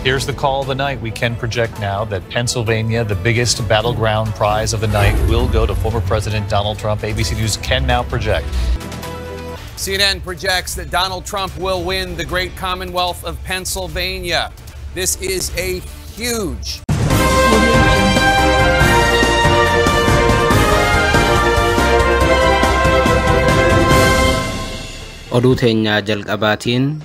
Here's the call of the night. We can project now that Pennsylvania, the biggest battleground prize of the night, will go to former President Donald Trump. ABC News can now project. CNN projects that Donald Trump will win the great Commonwealth of Pennsylvania. This is a huge. Oduu teenya jalqabaatiin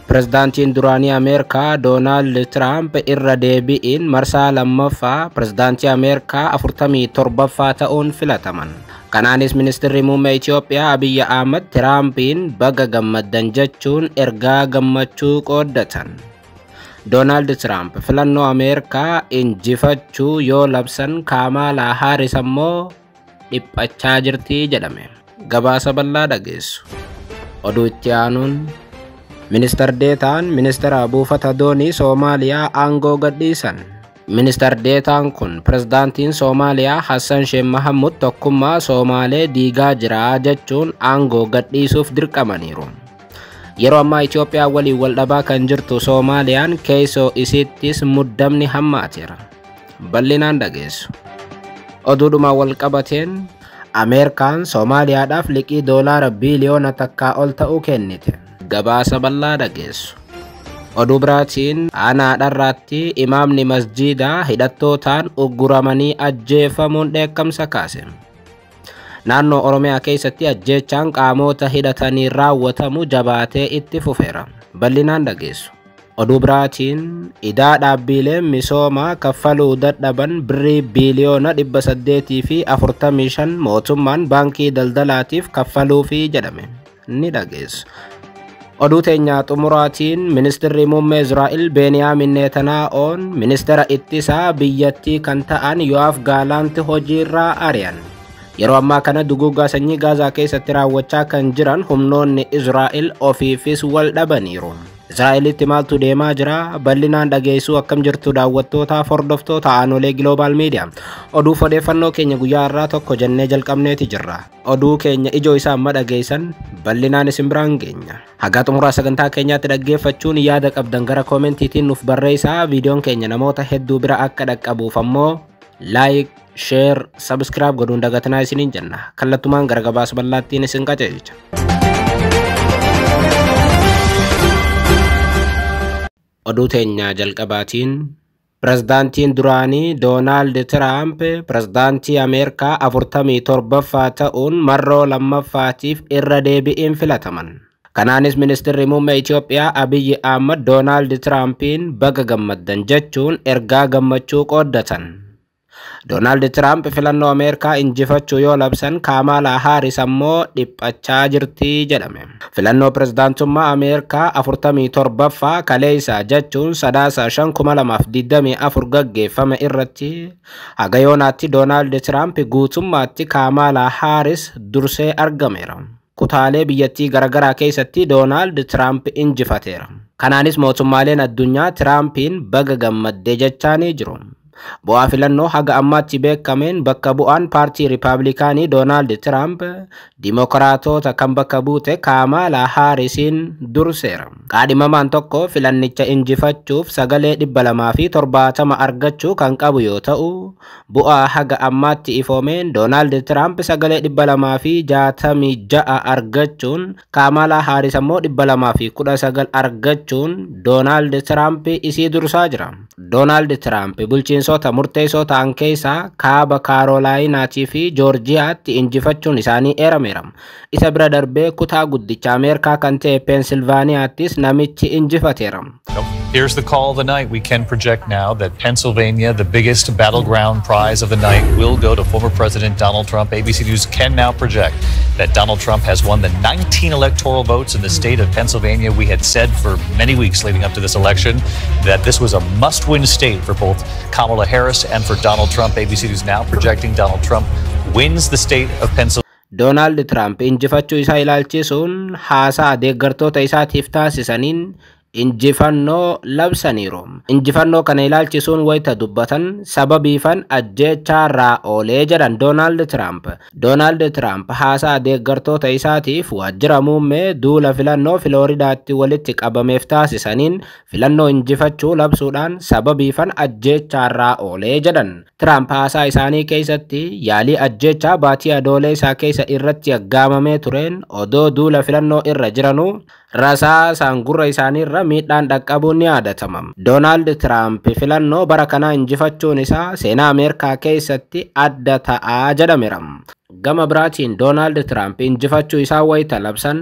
Pirezidaantiin duraanii Ameerikaa Doonaald Tiraamp irra deebi'iin marsaa lammaffaa pirezidaantii Ameerikaa 47ffaa ta'uun filataman. Kanaanis ministeerri muummee Itoophiyaa Abiy Ahmed Tiraampiin baga gammaddan jechuun ergaa gammachuu qooddatan. Doonaald Tiraamp filannoo Ameerikaa injifachuu yoo labsan Kamala Harris ammoo dhiphachaa jirti jedhame. Gabaasa bal'aa dhageessu. Oduu itti aanuun Minister Deetaan Ministeera buufata doonii Soomaaliyaa aangoo gadhiisan. Minister Deetaan kun pirezidaantiin Soomaaliyaa Hassan Sheikh Mohamud tokkummaa Soomaalee diigaa jira jechuun aangoo gadhiisuuf dirqamaniiru. Yeroo ammaa Itoophiyaa waliin wal dhabaa kan jirtu Soomaaliyaan keessoo isiittis muddamni hammaateera. Bal'inaan dhageessu. Oduudhuma wal qabateen Ameerikaan Soomaaliyaadhaaf liqii doolaara biiliyoona takkaa ol ta'uu kennite. Gabaasa bal'aa dhageessu. Oduu biraatiin Aanaadharraatti imaamni masjiidaa hidhattootaan ugguramanii ajjeefamuun dheekkamsa kaase. Naannoo Oromiyaa keessatti ajjeechaan qaamota hidhatanii raawwatamu jabaatee itti fufeera. Bal'inaan dhageessu. Oduu biraatiin idaa dhaabbileen misoomaa kaffaluu dadhaban birrii biiliyoona 845 mootummaan baankii daldalaatiif kaffaluufi jedhame. Ni dhageessu. Oduu teenya xumuraatiin ministeerri muummee Israa'el Beniyaamin Netanyaa'oon ministeera ittisaa biyyattii kan ta'an Yoav Gaalaanti hojiirraa ari'an. Yeroo ammaa kana duguuggaa sanyii Gaazaa keessatti raawwachaa kan jiran humnoonni Israa'el ofiifis wal dhabaniiru. Israa'elitti maaltu deemaa jira? Bal'inaan dhageessuu akkam jirtu daawwattoota hordoftoota aanolee Global Media. Oduu odeeffannoo keenya guyyaa irraa tokko jennee jalqabneeti jirra. Oduu keenya ijoo isaa amma dhageessan bal'inaan isin biraan geenya. Haga xumuraa sagantaa keenyaatti dhaggeeffachuun yaada qabdan gara koomentiitiin nuuf barreessaa. Viidiyoon keenya namoota hedduu bira akka dhaqqabuuf ammoo like, share, subscribe godhuun dagatinaa isiniin jenna. Kallattumaan gara gabaasa bal'aattiin isin qajeelcha. Oduu teenya jalqabaatiin Pirezidaantiin duraanii Doonaald Tiraamp pirezidaantii Ameerikaa 47ffaa ta'uun marroo lammaffaatiif irra deebi'iin filataman. Kanaanis ministeerri muummee Itoophiyaa Abiy Ahmed Doonaald Tiraampiin baga gammaddan jechuun ergaa gammachuu qooddatan. Doonaald Tiraamp filannoo Ameerikaa injifachuu yoo labsan Kamala Harris ammoo dhiphachaa jirti jedhame. Filannoo pirezidaantummaa Ameerikaa 47ffaa kaleessa jechuun sadaasa 5,2024 gaggeeffame irratti haga yoonaatti Doonaald Tiraamp guutummaatti Kamala Harris dursee argameera. Kutaalee biyyattii garagaraa keessatti Doonaald Tiraamp injifateera. Kanaanis mootummaaleen addunyaa Tiraampiin baga gammadde jechaanii jiru. Bu'aa filannoo haga ammaatti beekameen bakka bu'aan paartii Riippaabilikaanii Doonaald Tiraamp Dimookiraatota kan bakka buute Kamala Harrisiin durseera. Qaadhimamaan tokko filannicha injifachuuf sagalee 270 argachuu kan qabu yoo ta'u, bu'aa haga ammaatti ifoomeen Doonaald Tiraamp sagalee 266 argachuun Kamala Harris ammoo 219 argachuun Doonaald Tiraamp isii dursaa jira. Doonaald Tiraamp bulchiinsota murteessoo ta'an keessaa kaaba Kaarolaayinaatii fi Joorjiyaatti injifachuun isaanii eerameera. Isa bira darbee kutaa guddicha Ameerikaa kan ta'e Pennsylvaniaattis namichi injifateera. Here's the call of the night. We can project now that Pennsylvania, the biggest battleground prize of the night, will go to former President Donald Trump. ABC News can now project that Donald Trump has won the 19 electoral votes in the state of Pennsylvania. We had said for many weeks leading up to this election that this was a must-win state for both Kamala Harris and for Donald Trump. ABC News now projecting Donald Trump wins the state of Pennsylvania. Donald Trump injifachuu isaa ilaalchisuun haasaa deeggartoota isaatiif taasisaniin injifannoo labsaniiru. Injifannoo kana ilaalchisuun wayita dubbatan sababiifan ajjeechaarraa oolee jedhan Doonaald Tiraamp. Doonaald Tiraamp haasaa deeggartoota isaatiif waajjira muummee duula filannoo Filooridaatti walitti qabameef taasisaniin filannoo injifachuu labsuudhaan sababiifan ajjeechaarraa oolee jedhan. Tiraamp haasaa isaanii keessatti yaalii ajjeechaa baatii adoolessaa keessa irratti aggaamamee tureen odoo duula filannoo irra jiranuu rasaasaan gurra isaaniirra miidhaan dhaqqabuun ni yaadatama. Doonaald Tiraamp filannoo bara kanaa injifachuun isaa seenaa Ameerikaa keessatti adda ta'aa jedhameera. Gama biraatiin Doonaald Tiraamp injifachuu isaa wayita labsan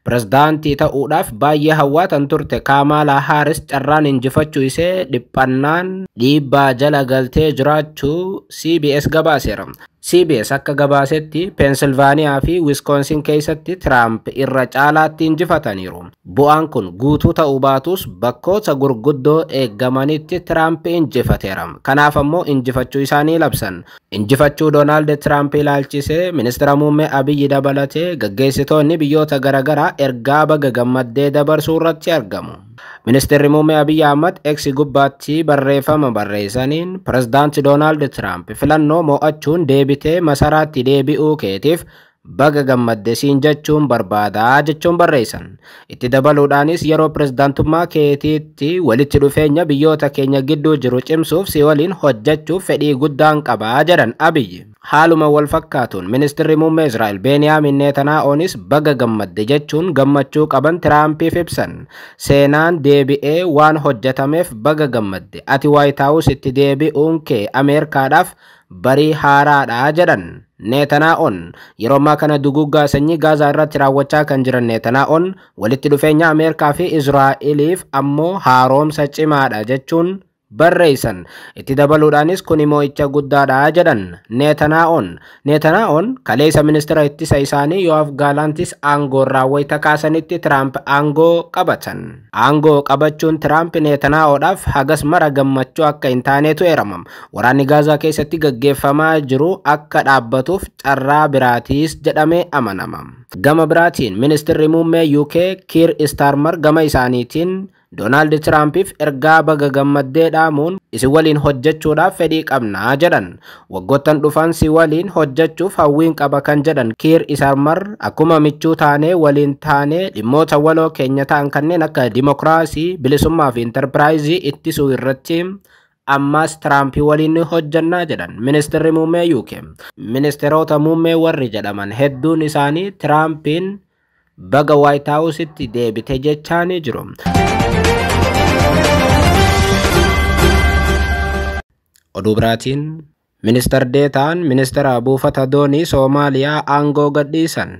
pirezidaantii ta'uudhaaf baay'ee hawwaatan turte Kaamaalaa Haaris carraan injifachuu isee dhiphannaan dhiibbaa jala galtee jiraachuu CBS gabaaseera. CBS akka gabaasetti Pennsylvania fi Wisconsin keessatti Tiraamp irra caalaatti injifataniiru. Bu'aan kun guutuu ta'uu baatus bakkoota gurguddoo eeggamanitti Tiraamp injifateera. Kanaaf ammoo injifachuu isaanii labsan. Injifachuu Doonaald Tiraamp ilaalchisee ministeera muummee Abiyyi dabalatee gaggeessitoonni biyyoota garaagaraa ergaa baga gammaddee dabarsuu irratti argamu. Ministeerri muummee Abiyyi Ahmad X gubbaatti barreeffama barreessaniin pirezidaantii Doonaald Tiraamp filannoo mo'achuun deebitee masaraatti deebi'uu keetiif baga gammadde siin jechuun barbaadaa jechuun barreessan. Itti dabaluudhaanis yeroo pirezidaantummaa keetiitti walitti dhufeenya biyyoota keenya gidduu jiru cimsuuf si waliin hojjechuuf fedhii guddaan qabaa jedhan Abiyyi. Haaluma wal fakkaatuun ministeerri muummee Israa'el Beniyaamin Netanyaahoonis baga gammadde jechuun gammachuu qaban Tiraampiif ibsan. Seenaan deebi'ee waan hojjetameef baga gammadde. Ati White House itti deebi'uun kee Ameerikaadhaaf barii haaraadha jedhan. Netanyahoon yeroo ammaa kana duguggaa sanyii Gaazaa irratti raawwachaa kan jiran Netanyahoon walitti dhufeenya Ameerikaa fi Israa'eliif ammoo haaromsa cimaadha jechuun barreessan. Itti dabaluudhaanis kun mo'icha guddaadha jedhan Netanyahoon kaleessa ministeera ittisa isaanii Yoav Gaalantis aangoorraa wayita kaasanitti Tiraamp aangoo qabatan. Aangoo qabachuun Tiraamp Netanyahoodhaaf hagas mara gammachuu akka hin taanetu eeramam. Waraanni Gaazaa keessatti gaggeeffamaa jiru akka dhaabbatuuf carraa biraatiis jedhamee amanama. Gama biraatiin ministeerri muummee UK Keir Starmer gama isaaniitiin Doonaald Tiraampiif ergaa baga gammaddee dhaamuun isin waliin hojjechuudhaaf fedhii qabnaa jedhan. Waggoottan dhufan si waliin hojjechuuf hawwiin qaba kan jedhan Keir Starmer akkuma michuu taanee waliin taanee dhimmoota waloo keenya ta'an kanneen akka dimokiraasii, bilisummaa fi intarpiraayizii ittisuu irratti ammas Tiraamp waliin hojjannaa jedhan ministeerri muummee UK. Ministeerota muummee warri jedhaman hedduun isaanii Tiraampiin baga White House'itti deebite jechaanii jiru. Oduu biraatiin ministeer deetaan ministeera buufata doonii Soomaaliyaa aangoo gadhiisan.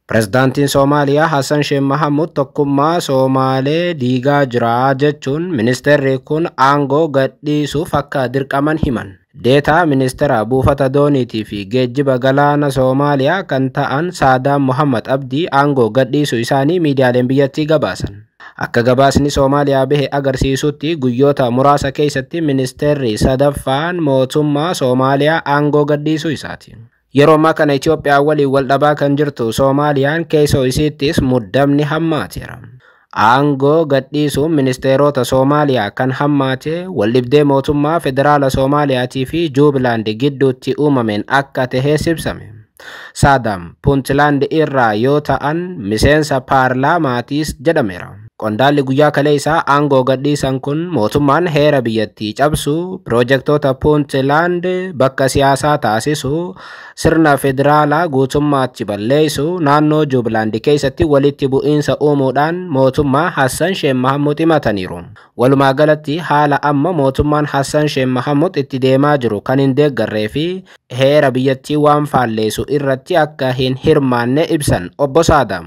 Pirezidaantiin Soomaaliyaa Hassan Sheikh Mahamud tokkummaa Soomaalee diigaa jira jechuun ministeerri kun aangoo gadhiisuuf akka dirqaman himan. Deetaa ministeera buufata dooniitii fi geejjiba galaana Soomaaliyaa kan ta'an Saadaan Mohammad Abdii aangoo gadhiisuu isaanii miidiyaaleen biyyattii gabaasan. Akka gabaasni Soomaaliyaa bahe agarsiisutti guyyoota muraasa keessatti ministeerri sadaffaan mootummaa Soomaaliyaa aangoo gadhiisuu isaati. Yeroo ammaa kana Itoophiyaa waliin wal dhabaa kan jirtu Soomaaliyaan keessoo isiittis muddamni hammaateera. Aangoo gadhiisuun ministeerota Soomaaliyaa kan hammaate waldhibdee mootummaa federaala Soomaaliyaatii fi Jubilaand gidduutti uumameen akka tahee ibsame. Saadam Puntland irraa yoo ta'an miseensa paarlaamaatiis jedhameera. Qondaalli guyyaa kaleessaa aangoo gadhiisan kun mootummaan heera biyyattii cabsuu, piroojektota Puntland bakka siyaasaa taasisuu, sirna federaalaa guutummaatti balleessuu, naannoo Jubilaand keessatti walitti bu'iinsa uumuudhaan mootummaa Hassan Sheikh Mahamud himataniiru. Walumaa galatti haala amma mootummaan Hassan Sheikh Mahamud itti deemaa jiru kan hin deeggarree fi heera biyyattii waan faalleessu irratti akka hin hirmaanne ibsan obbo Saadam.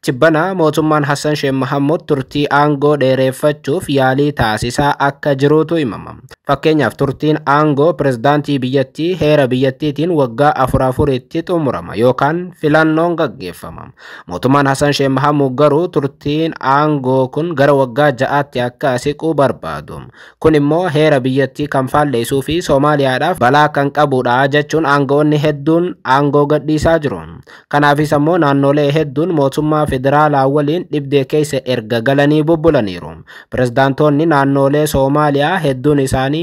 Tibbana mootummaan Hassan Sheikh Mahamud turtii aangoo dheereffachuuf yaalii taasisaa akka jirutu himama. Fakkeenyaaf turtiin aangoo pirezidaantii biyyattii heera biyyattiitiin waggaa 4 xumurama yookaan filannoon gaggeeffama. Mootummaan Hassan Sheikh Mahamud garuu turtiin aangoo kun gara waggaa 6tti akka siqu barbaadu. Kun immoo heera biyyattii kan faalleessuu fi Soomaaliyaadhaaf balaa kan qabudha jechuun aangoonni hedduun aangoo gadhiisaa jiru. Kanaafis ammoo naannolee hedduun mootummaa federaalaa waliin dhibdee keessa erga galanii bubbulaniiru. Pirezidaantoonni naannolee Soomaaliyaa hedduun isaanii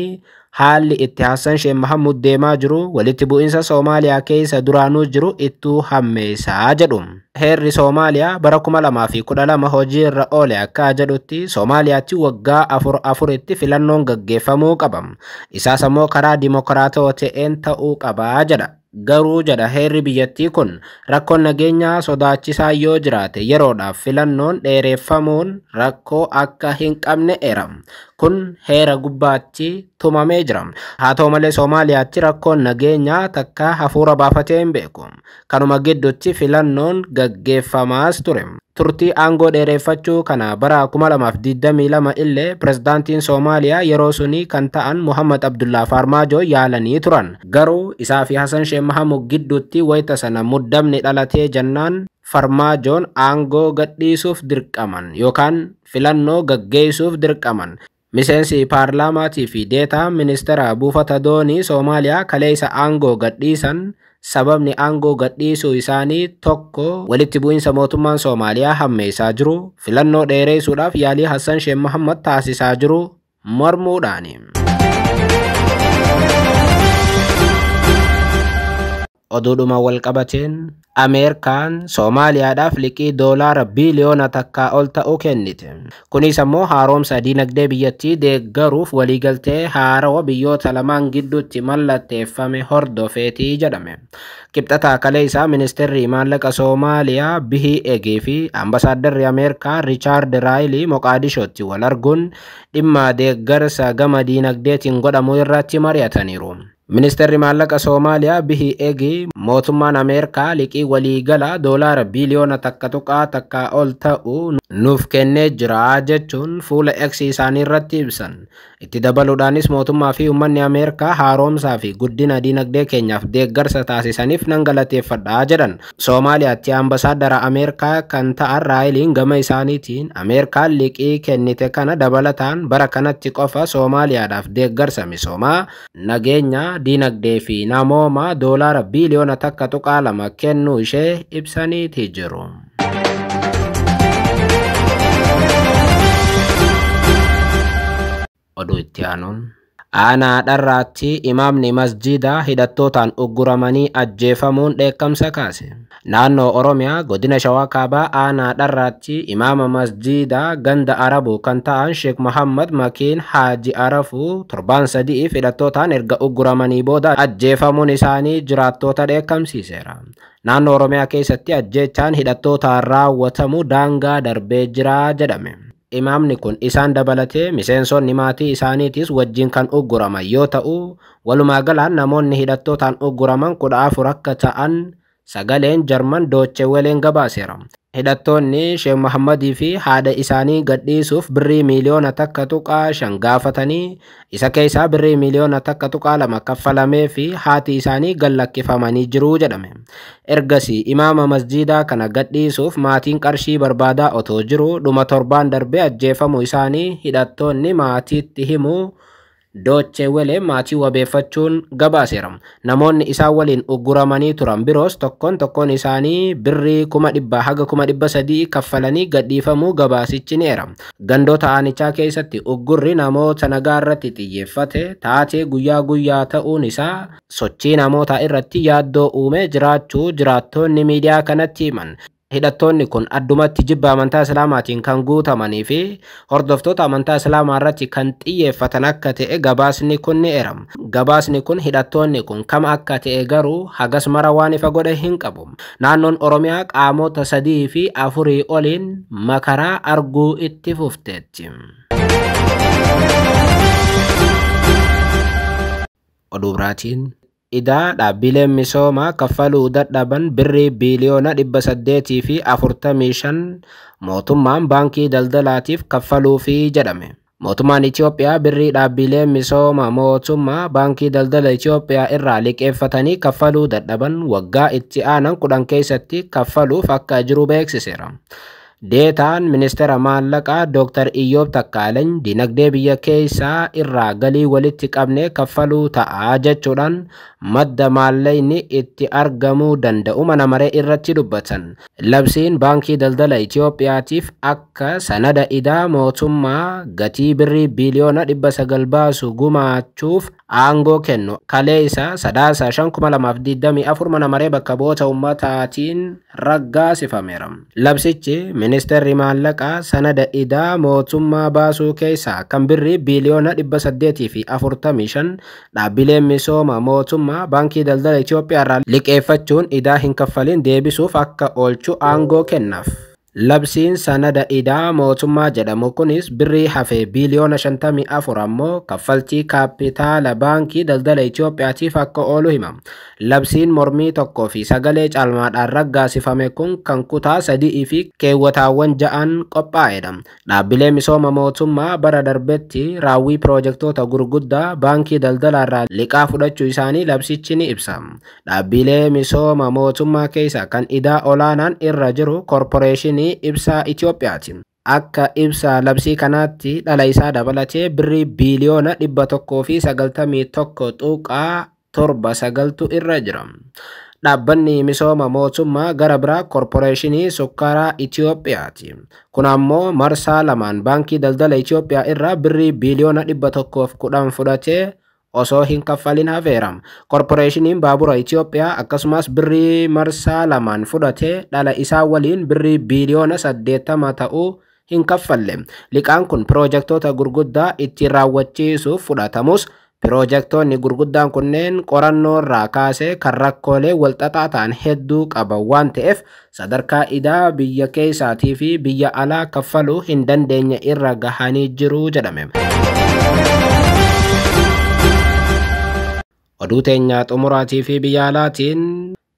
haalli itti Hassan Sheikh Mahamud deemaa jiru walitti bu'insa Soomaaliyaa keessa duraanuu jiru ittuu hammeessaa jedhu. Heerri Soomaaliyaa bara 2012 hojii irra oole akka jedhutti Soomaaliyaatti waggaa 4 filannoon gaggeeffamuu qaba. Isaas ammoo karaa dimokiraatawaa ta'een ta'uu qaba jedha. Garuu jedha heerri biyyattii kun rakkoon nageenyaa sodaachisaa yoo jiraate yeroodhaaf filannoon dheereffamuun rakkoo akka hin qabne eera. Kun heera gubbaatti tumamee jira. Haa ta'u malee Soomaaliyaatti rakkoon nageenyaa takka hafuura baafatee hin beeku. Kanuma gidduutti filannoon gaggeeffamaas ture. Turtii aangoo dheereffachuu kana bara 2022 illee pirezidaantiin Soomaaliyaa yeroo suni kan ta'an Muhammad Abdullah Farmaajo yaalanii turan. Garuu isaa fi Hassan Sheikh Mahamud gidduutti wayita sana muddamni dhalatee jennaan Farmaajoon aangoo gadhiisuuf dirqaman yookaan filannoo gaggeessuuf dirqaman. Miseensi paarlaamaatii fi deetaa ministeera buufata doonii Soomaaliyaa kaleessa aangoo gadhiisan. Sababni aangoo gadhiisuu isaanii tokko walitti bu'insa mootummaan Soomaaliyaa hammeessaa jiru filannoo dheeressuudhaaf yaalii Hassan Sheikh Mahamud taasisaa jiru mormuudhaani. Oduudhuma wal qabateen Ameerikaan Soomaaliyaadhaaf liqii doolaara biliyoona takkaa ol ta'u kennite. Kunis ammoo haaromsa dinagdee biyyattii deeggaruuf waliigaltee haarawaa biyyoota lamaan gidduutti mallatteeffame hordofeetii jedhame. Qibxataa kaleessaa ministeerri maallaqa Soomaaliyaa Bihii Egee fi ambasaadarri Ameerikaa Riichaard Raayilii Moqaadishootti wal arguun dhimma deeggarsa gama dinagdeetiin godhamu irratti mari'ataniiru. Ministeerri maallaqa Soomaaliyaa Bihii Egee mootummaan Ameerikaa liqii waliigalaa doolaara biliyoona takkaa ol ta'u nuuf kennee jira jechuun fuula X isaanii irratti ibsan. Itti dabaluudhaanis mootummaa fi uummanni Ameerikaa haaromsaa fi guddina dinagdee keenyaaf deeggarsa taasisaniif nan galateeffadha jedhan. Soomaaliyaatti ambasaaddara Ameerikaa kan ta'an Raayiliin gama isaaniitiin Ameerikaan liqii kennite kana dabalataan bara kanatti qofa Soomaaliyaadhaaf deeggarsa misoomaa nageenya dinagdee fi namooma doolaara biliyoona takkaa lama kennuu ishee ibsaniiti jiru. Oduu itti aanuun aanaa dharraatti imaamni masjiidaa hidhattootaan ugguramanii ajjeefamuun dheekkamsa kaase. Naannoo Oromiyaa godina Shawaa Kaabaa aanaa dharraatti imaama masjiidaa ganda Arabuu kan ta'an Sheikh Muhammad Makiin Haaji Arafuu 7 hidhattootaan erga ugguramanii booda ajjeefamuun isaanii jiraattoota dheekkamsiiseera. Naannoo Oromiyaa keessatti ajjeechaan hidhattootaan raawwatamu daangaa darbee jira jedhame. Imaamni kun isaan dabalatee miseensonni maatii isaaniitis wajjin kan ugguraman yoo ta'u walumaa galaan namoonni hidhattootaan ugguraman 14 akka ta'an sagaleen Jarman Dooche Weleen gabaaseera. Hidhattoonni Sheikh Muhammadii fi haadha isaanii gadhiisuuf birrii miliyoona takkaa 5 gaafatanii isa keessaa birrii miliyoona takkaa 2 kaffalamee fi haati isaanii gallakkifamanii jiru jedhame. Ergasii imaama masjiidaa kana gadhiisuuf maatiin qarshii barbaadaa otoo jiru dhuma torbaan darbee ajjeefamuu isaanii hidhattoonni maatiitti himuu Dooche Weleen maatii wabeeffachuun gabaaseera. Namoonni isaan waliin ugguramanii turan biroos tokkoon isaanii birrii 100 haga 300 kaffalanii gadhiifamuu gabaasichi ni eera. Gandoota aanichaa keessatti uggurri namoota nagaa irratti xiyyeeffate taatee guyyaa ta'uun isaa sochii namoota irratti yaaddoo uume jiraachuu jiraattonni miidiyaa kanatti himan. Hidhattoonni kun addumatti jibba amantaa Islaamaatiin kan guutamanii fi hordoftoota amantaa Islaamaa irratti kan xiyyeeffatan akka ta'e gabaasni kun ni eera. Gabaasni kun hidhattoonni kun kam akka ta'e garuu hagas mara waan ifa godhe hin qabu. Naannoon Oromiyaa qaamota 3 fi 4 oliin makaraa arguu itti fufteetti. Oduu biraatiin Idaa dhaabbileen misoomaa kaffaluu dadhaban birrii biliyoona 845 mootummaan baankii daldalaatiif kaffaluufi jedhame. Mootummaan Itoophiyaa birrii dhaabbilee misooma mootummaa baankii daldala Itoophiyaa irraa liqeeffatanii kaffaluu dadhaban waggaa itti aanan 10 keessatti kaffaluuf akka jiru beeksiseera. Deetaan ministeera maallaqaa Dr. Iyyoob Takkaaleny dinagdee biyya keessaa irraa galii walitti qabnee kaffaluu ta'a jechuudhaan madda maallaqni itti argamuu danda'u mana maree irratti dubbatan. Labsiin baankii daldala Itoophiyaatiif akka sanada idaa mootummaa gatii birrii biliyoona 900 baasu gumaachuuf aangoo kennu kaleessa sadaasa 5,2024 mana maree bakka bu'oota ummataatiin raggaasifameera. Labsichi Ministeerri maallaqaa sanada idaa mootummaa baasuu keessaa kan birrii biliyoona 845 dhaabbileen misooma mootummaa baankii daldala Itoophiyaa irraa liqeeffachuun idaa hin kaffalin deebisuuf akka oolchu aangoo kennaaf. Labsiin sanada idaa mootummaa jedhamu kunis birrii hafee biliyoona 54 ammoo kaffaltii kaapitaala baankii daldala Itoophiyaatiif akka oolu himama. Labsiin mormii tokkoo fi sagalee caalmaadhaan raggaasifame kun kan kutaa 3 fi keewwataawwan 6 qophaa'edha. Dhaabbilee misooma mootummaa bara darbetti raawwii piroojektota gurguddaa baankii daldalaa irraa liqaa fudhachuu isaanii labsichi ni ibsa. Dhaabbilee misooma mootummaa keessa kan idaa olaanaan irra jiru korporeeshinii ibsaa Itoophiyaati. Akka ibsa labsii kanaatti dhala isaa dabalatee birrii biliyoona 191.79 irra jira. Dhaabbanni misooma mootummaa gara biraa korporeeshinii sukkaaraa Itoophiyaati. Kun ammoo marsaa lamaan baankii daldala Itoophiyaa irraa birrii biliyoona 110 fudhatee osoo hin kaffalin hafeera. Korporeeshiniin baabura Itoophiyaa akkasumas birrii marsaa lamaan fudhatee dhala isaa waliin birrii biliyoona 80 ta'uu hin kaffalle. Liqaan kun piroojektota gurguddaa ittiin raawwachiisuuf fudhatamus piroojektonni gurguddaan kunneen qorannoo irraa kaasee kan rakkoolee walxaxaa ta'an hedduu qaban waan ta'eef sadarkaa idaa biyya keessaatii fi biyya alaa kaffaluu hin dandeenye irra gahanii jiru jedhame. Oduu teenya xumuraatii fi biyya alaatiin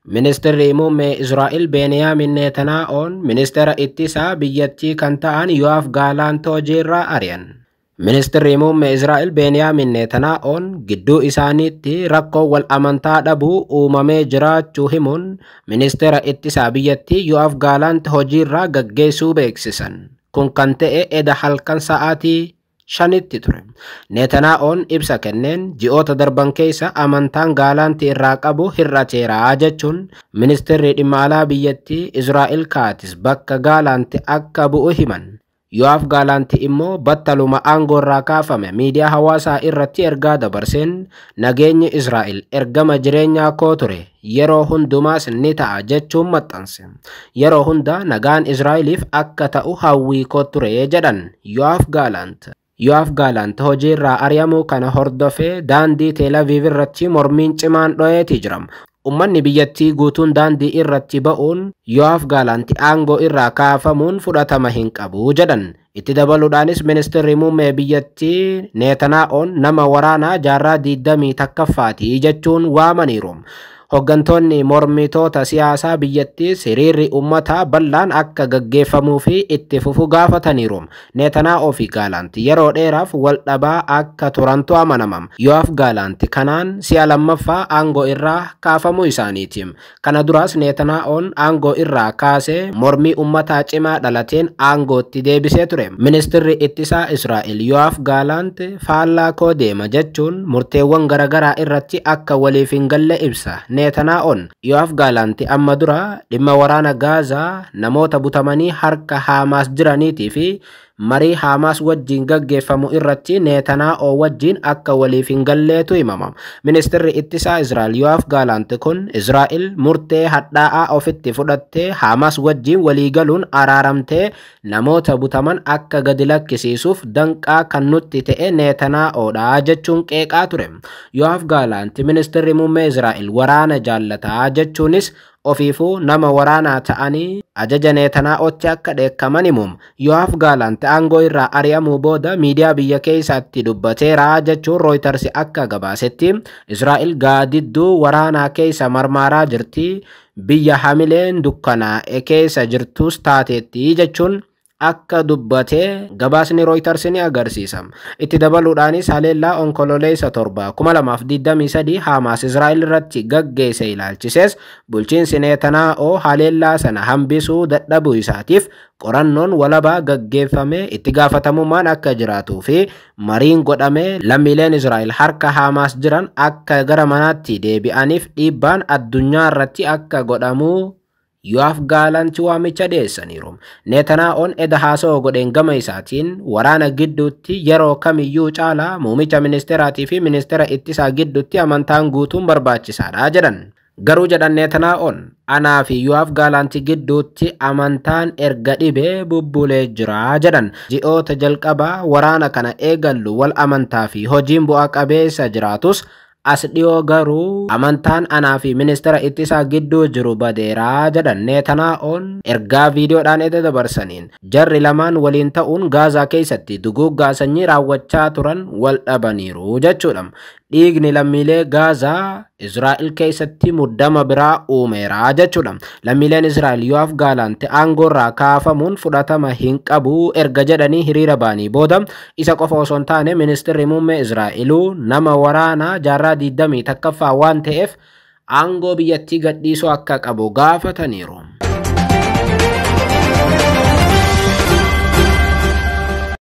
Ministeerri muummee Israa'el Beniyaamin Netanyaa'oon ministeera ittisaa biyyattii kan ta'an Yo'aaf Gaalaant hojiirraa ari'an. Ministeerri muummee Israa'el Beniyaamin Netanyaa'oon gidduu isaaniitti rakkoo wal amantaa dhabuu uumamee jiraachuu himuun ministeera ittisaa biyyattii Yo'aaf Gaalaant hojiirraa gaggeessuu beeksisan. Kun kan ta'e eda halkan sa'aatii 5tti ture. Netanyaa'oon ibsa kenneen ji'oota darban keessa amantaan Gaalaant irraa qabu hir'ateera jechuun ministeerri dhimma alaa biyyattii Israa'el Kaatis bakka Gaalaant akka bu'u himan. Yo'aaf Gaalaant immoo battaluma aangoo irraa kaafame miidiyaa hawaasaa irratti ergaa dabarseen nageenyi Israa'el ergama jireenyaa koo ture yeroo hundumaas ni ta'a jechuun maxxanse. Yeroo hunda nagaan Israa'eliif akka ta'u hawwii koo ture jedhan Yo'aaf Gaalaant. Yo'aaf Gaalaant hojiirraa ari'amuu kana hordofee daandii Teel Aviv irratti mormiin cimaan dho'eetii jira. Ummanni biyyattii guutuun daandii irratti ba'uun Yo'aaf Gaalaant aangoo irraa kaafamuun fudhatama hin qabu jedhan. Itti dabaluudhaanis ministeerri muummee biyyattii Netanyaa'oon nama waraanaa jaarraa 21ffaatii jechuun waamaniiru. Hoggantoonni mormitoota siyaasaa biyyattii hiriirri uummataa bal'aan akka gaggeeffamuu fi itti fufu gaafataniiru. Netanyaa'oo fi Gaalaant yeroo dheeraaf wal dhabaa akka turantu amanama. Yo'aaf Gaalaant kanaan si'a lammaffaa aangoo irraa kaafamuu isaaniiti. Kana duraas Netanyaa'oon aangoo irraa kaasee mormii uummataa cimaa dhalateen aangootti deebisee ture. Ministeerri ittisaa Israa'el Yo'aaf Gaalaant faallaa koo deema jechuun murteewwan garaagaraa irratti akka waliif hin galle ibsa. Netanyaa'oon Yo'aaf Gaalaant amma dura dhimma waraana Gaazaa namoota butamanii harka Haamaas jiraniitii fi marii Haamaas wajjin gaggeeffamu irratti Netanyaa'oo wajjin akka waliif hin galleetu himama. Ministeerri ittisaa Israa'el Yo'aaf Gaalaant kun Israa'el murtee hadhaa'aa ofitti fudhattee Haamaas wajjin walii galuun araaramtee namoota butaman akka gadi lakkisiisuuf danqaa kan nutti ta'e Netanyaa'oodha jechuun qeeqaa ture. Yo'aaf Gaalaant ministeerri muummee Israa'el waraana jaallataa jechuunis ofiifuu nama waraanaa ta'anii ajaja Netanyaa'ootti akka dheekkaman himuum. Yo'aaf Gaalaant aangoo irraa ari'amuu booda miidiyaa biyya keessaatti dubbateera jechuun Reuters akka gabaasetti Israa'el gaadidduu waraanaa keessa marmaaraa jirti biyya hamileen dukkanaa keessa jirtus taateetti jechuun akka dubbate gabaasni Reuters ni agarsiisa. Itti dabaluudhaanis haleellaa onkololeessa 7 2023 Hamas Israa'el irratti gaggeesse ilaalchises bulchiinsi Netanyaahuu haleellaa sana hambisuu dadhabuu isaatiif qorannoon walabaa gaggeeffame itti gaafatamummaan akka jiraatuu fi mariin godhame lammiileen Israa'el harka Hamas jiran akka gara manaatti deebi'aniif dhiibbaan addunyaa irratti akka godhamu Yoav Gaalanti waamicha dhiyeessaniiru. Netanyaa'uun eda haasoo godheen gama isaatiin waraana gidduutti yeroo kamiyyuu caalaa muumicha ministeeraatii fi ministeera ittisaa gidduutti amantaan guutuun barbaachisaadha jedhan. Garuu jedhan Netanyaa'uun anaa fi Yoav Gaalanti gidduutti amantaan erga dhibee bubbulee jira jedhan. Ji'oota jalqabaa waraana kana eegallu wal amantaa fi hojiin bu'aa qabeessa jiraatus as dhiyoo garuu amantaan anaa fi ministeera ittisaa gidduu jiru badeeraa jedhan Netanyaa'uun ergaa viidiyoodhaan edda dabarsaniin jarri lamaan waliin ta'uun Gaazaa keessatti duguuggaa sanyii raawwachaa turan wal dhabaniiru jechuudha. Dhiigni lammiilee Gaazaa Israa'el keessatti muddama biraa uumeera jechuudha. Lammiileen Israa'el Yoav Gaalanti aangoorraa kaafamuun fudhatama hin qabu erga jedhanii hiriira baanii booda isa qofa osoo hin taane ministeerri muummee Israa'eluu nama waraanaa jaarraa 20 takkaffaa waan ta'eef aangoo biyyattii gadhiisuu akka qabu gaafataniiru.